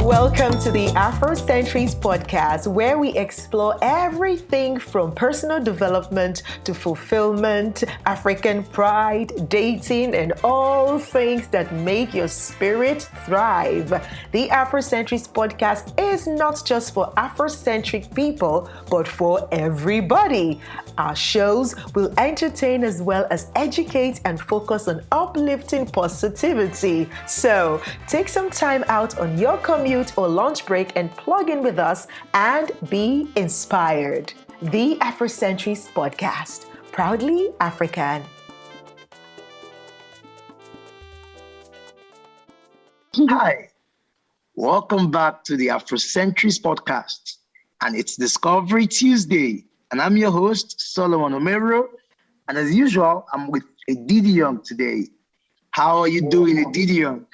Welcome to the Afrocentrics podcast, where we explore everything from personal development to fulfillment, African pride, dating, and all things that make your spirit thrive. The Afrocentrics podcast is not just for Afrocentric people, but for everybody. Our shows will entertain as well as educate and focus on uplifting positivity. So take some time out on your commute or lunch break and plug in with us and be inspired. The Afrocentrics podcast, proudly African. Hi, welcome back to the Afrocentrics podcast, and it's Discovery Tuesday, and I'm your host, Solomon Omero, and as usual, I'm with Edidi Young today. How are you doing, Edidi Young?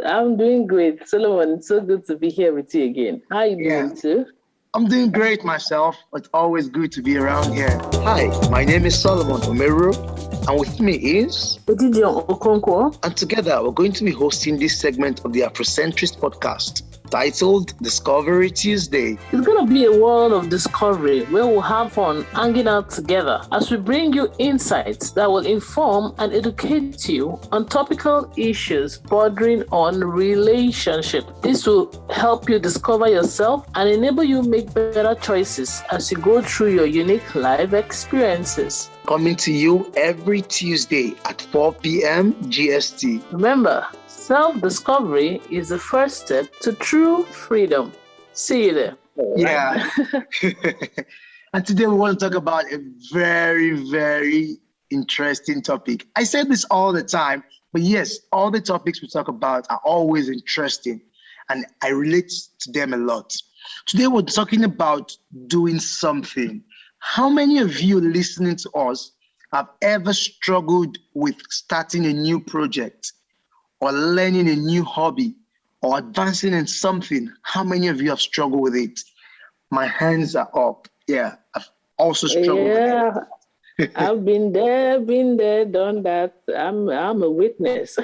I'm doing great. Solomon, it's so good to be here with you again. How are you doing too? I'm doing great myself. It's always good to be around here. Hi, my name is Solomon Omero, and with me is Edidion Okonkwo. And together we're going to be hosting this segment of the Afrocentrics podcast titled Discovery Tuesday. It's going to be a world of discovery where we'll have fun hanging out together as we bring you insights that will inform and educate you on topical issues bordering on relationship. This will help you discover yourself and enable you make better choices as you go through your unique life experiences. Coming to you every Tuesday at 4 p.m. GST. Remember, self-discovery is the first step to true freedom. See you there. Yeah. And today we want to talk about a very, very interesting topic. I say this all the time, but yes, all the topics we talk about are always interesting, and I relate to them a lot. Today we're talking about doing something. How many of you listening to us have ever struggled with starting a new project or learning a new hobby or advancing in something? How many of you have struggled with it? My hands are up. Yeah, I've also struggled with it. I've been there, done that. I'm a witness.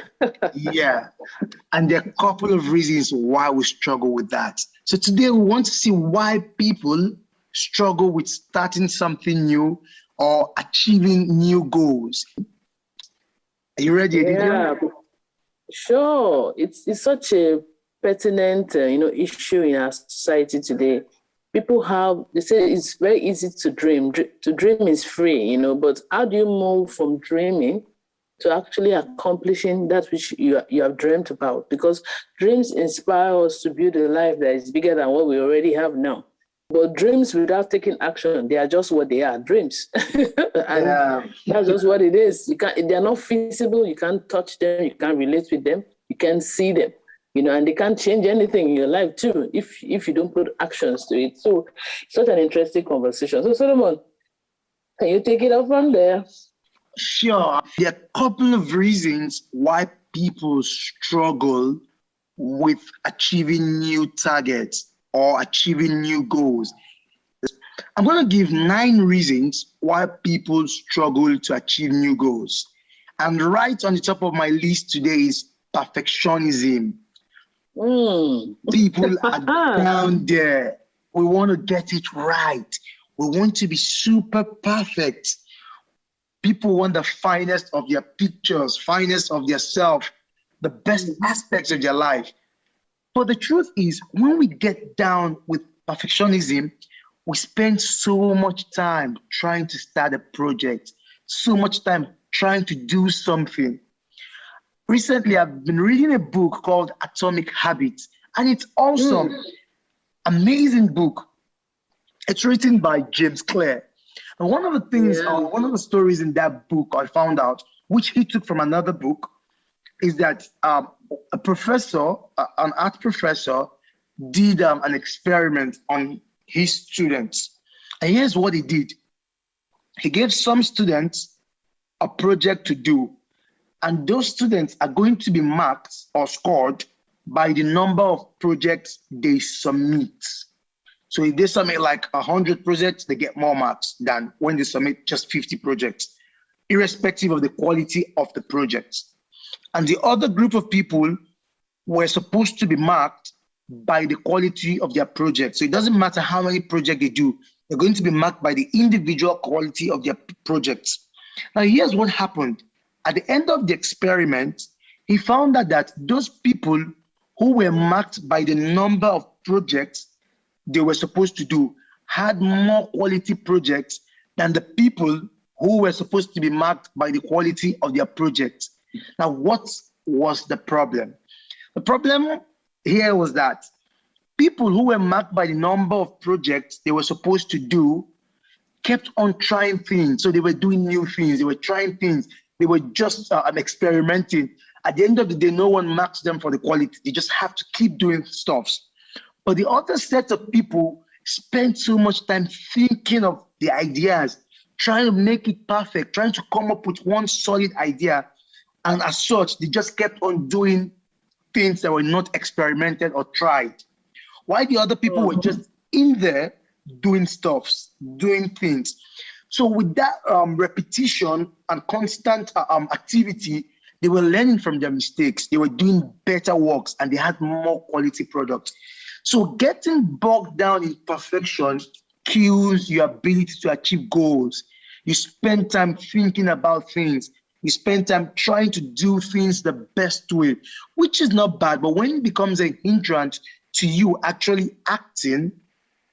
Yeah, and there are a couple of reasons why we struggle with that. So today we want to see why people struggle with starting something new or achieving new goals. Are you ready? Yeah, sure. It's such a pertinent issue in our society today. People they say it's very easy to dream. To dream is free, but how do you move from dreaming to actually accomplishing that which you have dreamt about? Because dreams inspire us to build a life that is bigger than what we already have now. But dreams without taking action, they are just what they are, dreams. And that's just what it is. They're not feasible. You can't touch them. You can't relate with them. You can't see them, and they can't change anything in your life too if you don't put actions to it. So it's such an interesting conversation. So Solomon, can you take it up from there? Sure. There are a couple of reasons why people struggle with achieving new targets or achieving new goals. I'm going to give 9 reasons why people struggle to achieve new goals. And right on the top of my list today is perfectionism. People are down there. We want to get it right. We want to be super perfect. People want the finest of their pictures, finest of their self, the best aspects of their life. But the truth is, when we get down with perfectionism, we spend so much time trying to start a project, so much time trying to do something. Recently, I've been reading a book called Atomic Habits, and it's awesome. Amazing book. It's written by James Clear. And one of the things, one of the stories in that book I found out, which he took from another book, is that a professor, an art professor, did an experiment on his students. And here's what he did. He gave some students a project to do, and those students are going to be marked or scored by the number of projects they submit. So if they submit like 100 projects, they get more marks than when they submit just 50 projects, irrespective of the quality of the projects. And the other group of people were supposed to be marked by the quality of their project. So it doesn't matter how many projects they do, they're going to be marked by the individual quality of their projects. Now, here's what happened. At the end of the experiment, he found out that those people who were marked by the number of projects they were supposed to do had more quality projects than the people who were supposed to be marked by the quality of their projects. Now, what was the problem? The problem here was that people who were marked by the number of projects they were supposed to do kept on trying things. So they were doing new things, they were trying things, they were just experimenting. At the end of the day, no one marks them for the quality. They just have to keep doing stuffs. But the other set of people spent so much time thinking of the ideas, trying to make it perfect, trying to come up with one solid idea. And as such, they just kept on doing things that were not experimented or tried. While the other people were just in there doing stuffs, doing things. So with that repetition and constant activity, they were learning from their mistakes. They were doing better works and they had more quality products. So getting bogged down in perfection kills your ability to achieve goals. You spend time thinking about things. You spend time trying to do things the best way, which is not bad. But when it becomes a hindrance to you actually acting,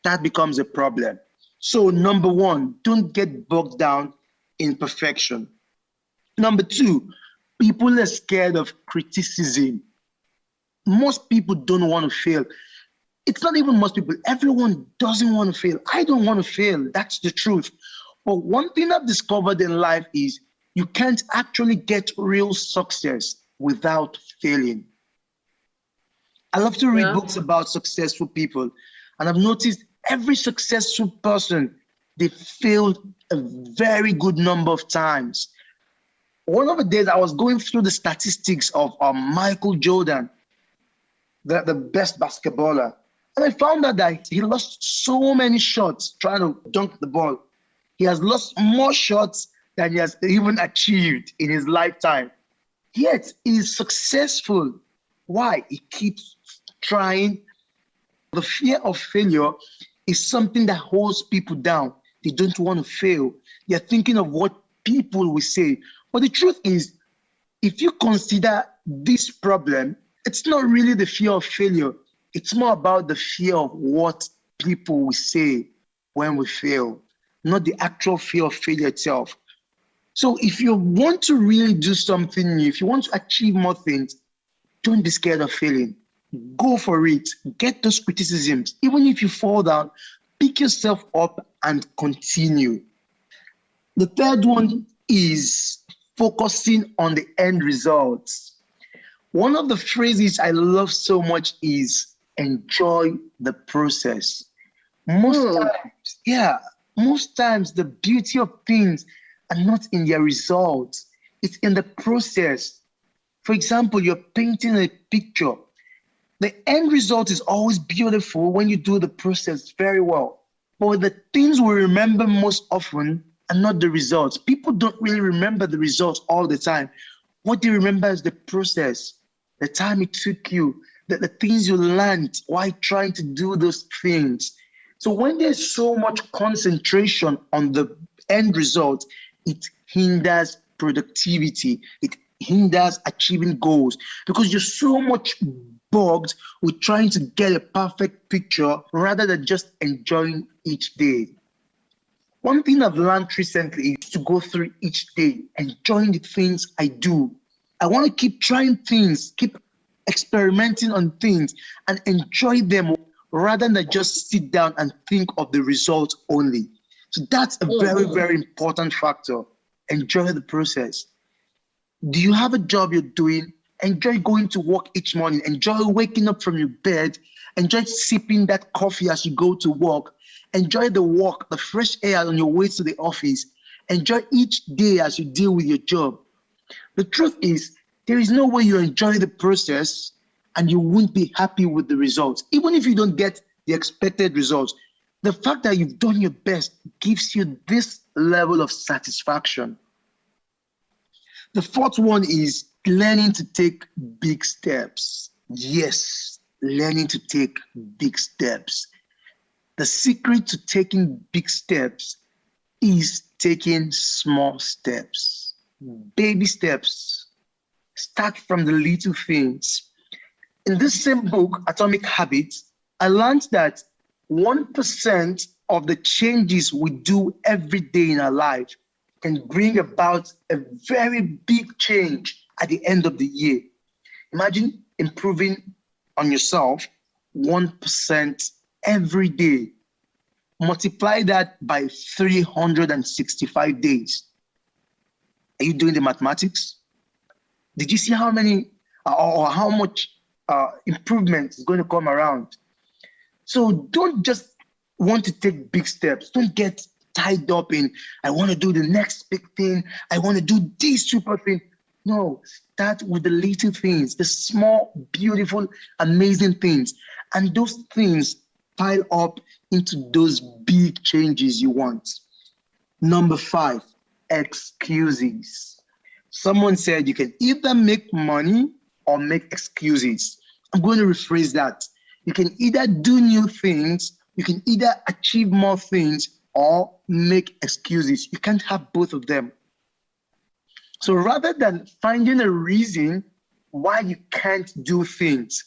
that becomes a problem. So number one, don't get bogged down in perfection. Number two, people are scared of criticism. Most people don't want to fail. It's not even most people. Everyone doesn't want to fail. I don't want to fail. That's the truth. But one thing I've discovered in life is you can't actually get real success without failing. I love to read books about successful people, and I've noticed every successful person, they failed a very good number of times. One of the days I was going through the statistics of Michael Jordan, the best basketballer, and I found out that he lost so many shots trying to dunk the ball. He has lost more shots than he has even achieved in his lifetime. Yet he's successful. Why? He keeps trying. The fear of failure is something that holds people down. They don't want to fail. They're thinking of what people will say. But the truth is, if you consider this problem, it's not really the fear of failure. It's more about the fear of what people will say when we fail, not the actual fear of failure itself. So if you want to really do something new, if you want to achieve more things, don't be scared of failing. Go for it. Get those criticisms. Even if you fall down, pick yourself up and continue. The third one is focusing on the end results. One of the phrases I love so much is enjoy the process. Most times the beauty of things are not in their results. It's in the process. For example, you're painting a picture. The end result is always beautiful when you do the process very well. But the things we remember most often are not the results. People don't really remember the results all the time. What they remember is the process, the time it took you, the things you learned while trying to do those things. So when there's so much concentration on the end result, it hinders productivity. It hinders achieving goals because you're so much bogged with trying to get a perfect picture rather than just enjoying each day. One thing I've learned recently is to go through each day, enjoying the things I do. I want to keep trying things, keep experimenting on things and enjoy them rather than just sit down and think of the result only. So that's a very, very important factor. Enjoy the process. Do you have a job you're doing? Enjoy going to work each morning. Enjoy waking up from your bed. Enjoy sipping that coffee as you go to work. Enjoy the walk, the fresh air on your way to the office. Enjoy each day as you deal with your job. The truth is, there is no way you enjoy the process and you won't be happy with the results. Even if you don't get the expected results, the fact that you've done your best gives you this level of satisfaction. The fourth one is learning to take big steps. Yes, learning to take big steps. The secret to taking big steps is taking small steps, baby steps. Start from the little things. In this same book, Atomic Habits, I learned that 1% of the changes we do every day in our life can bring about a very big change at the end of the year. Imagine improving on yourself 1% every day. Multiply that by 365 days. Are you doing the mathematics? Did you see how many or how much improvement is going to come around? So don't just want to take big steps. Don't get tied up in, I want to do the next big thing. I want to do this super thing. No, start with the little things, the small, beautiful, amazing things. And those things pile up into those big changes you want. Number 5, excuses. Someone said you can either make money or make excuses. I'm going to rephrase that. You can either do new things, you can either achieve more things, or make excuses. You can't have both of them. So rather than finding a reason why you can't do things,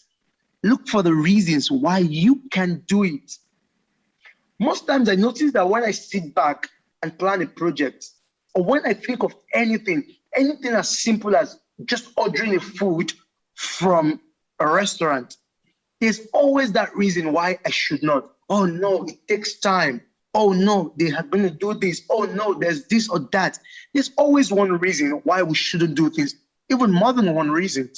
look for the reasons why you can do it. Most times I notice that when I sit back and plan a project, or when I think of anything as simple as just ordering a food from a restaurant, there's always that reason why I should not. Oh no, it takes time. Oh no, they are going to do this. Oh no, there's this or that. There's always one reason why we shouldn't do things, even more than one reason.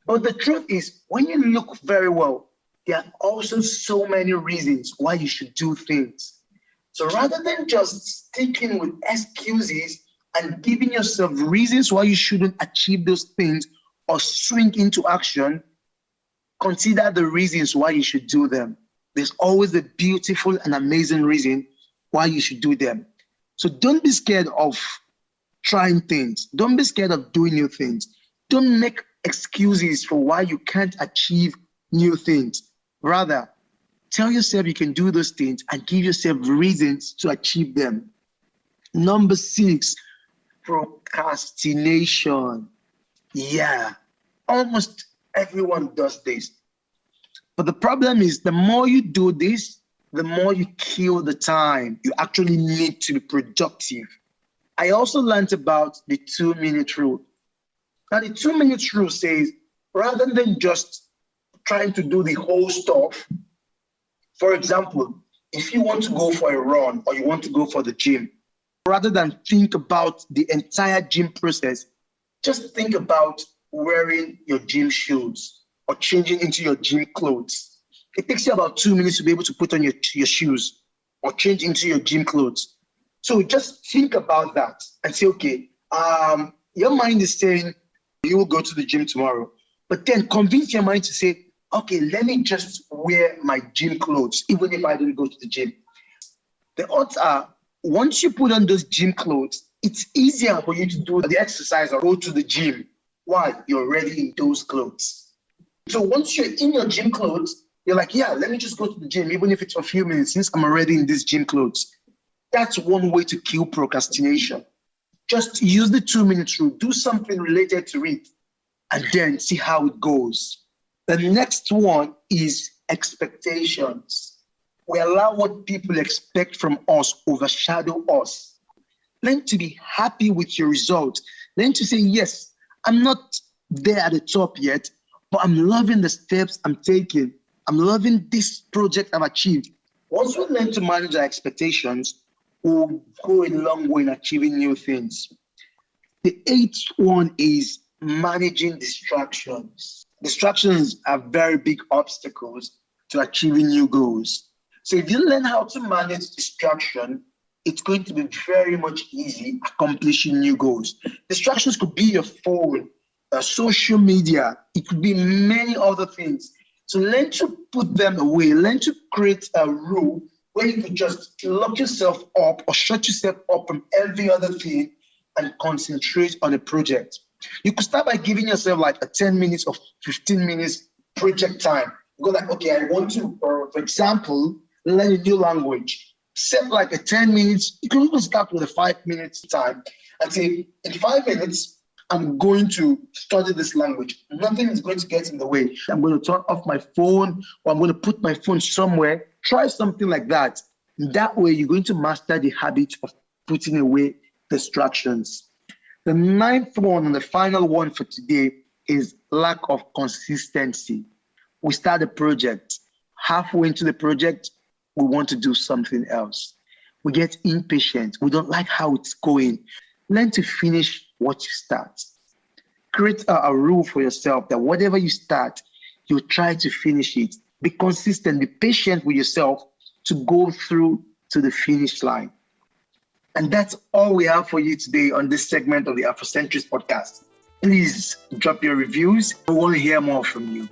But the truth is, when you look very well, there are also so many reasons why you should do things. So rather than just sticking with excuses and giving yourself reasons why you shouldn't achieve those things or swing into action, consider the reasons why you should do them. There's always a beautiful and amazing reason why you should do them. So don't be scared of trying things. Don't be scared of doing new things. Don't make excuses for why you can't achieve new things. Rather, tell yourself you can do those things and give yourself reasons to achieve them. Number 6, procrastination. Yeah, almost everyone does this. But the problem is, the more you do this, the more you kill the time you actually need to be productive. I also learned about the 2-minute rule. Now, the 2-minute rule says, rather than just trying to do the whole stuff, for example, if you want to go for a run or you want to go for the gym, rather than think about the entire gym process, just think about wearing your gym shoes or changing into your gym clothes. It takes you about 2 minutes to be able to put on your shoes or change into your gym clothes. So just think about that and say, okay, your mind is saying you will go to the gym tomorrow, but then convince your mind to say, okay, let me just wear my gym clothes, even if I don't go to the gym. The odds are, once you put on those gym clothes, it's easier for you to do the exercise or go to the gym while you're already in those clothes. So once you're in your gym clothes, you're like, yeah, let me just go to the gym, even if it's for a few minutes, since I'm already in these gym clothes. That's one way to kill procrastination. Just use the 2-minute rule, do something related to it, and then see how it goes. The next one is expectations. We allow what people expect from us overshadow us. Learn to be happy with your results. Learn to say, yes, I'm not there at the top yet, but I'm loving the steps I'm taking. I'm loving this project I've achieved. Once we learn to manage our expectations, we'll go a long way in achieving new things. The 8th one is managing distractions. Distractions are very big obstacles to achieving new goals. So if you learn how to manage distraction, it's going to be very much easy accomplishing new goals. Distractions could be your phone, social media, it could be many other things. So learn to put them away. Learn to create a rule where you can just lock yourself up or shut yourself up from every other thing and concentrate on a project. You could start by giving yourself like a 10 minutes or 15 minutes project time. You go like, okay, I want to, for example, learn a new language. Set like a 10 minutes. You can even start with a 5 minutes time and say, in 5 minutes, I'm going to study this language. Nothing is going to get in the way. I'm going to turn off my phone, or I'm going to put my phone somewhere. Try something like that. That way, you're going to master the habit of putting away distractions. The ninth one and the final one for today is lack of consistency. We start a project. Halfway into the project, we want to do something else. We get impatient. We don't like how it's going. Learn to finish what you start. Create a rule for yourself that whatever you start, you try to finish it. Be consistent, be patient with yourself to go through to the finish line. And that's all we have for you today on this segment of the Afrocentrist podcast. Please drop your reviews. We want to hear more from you.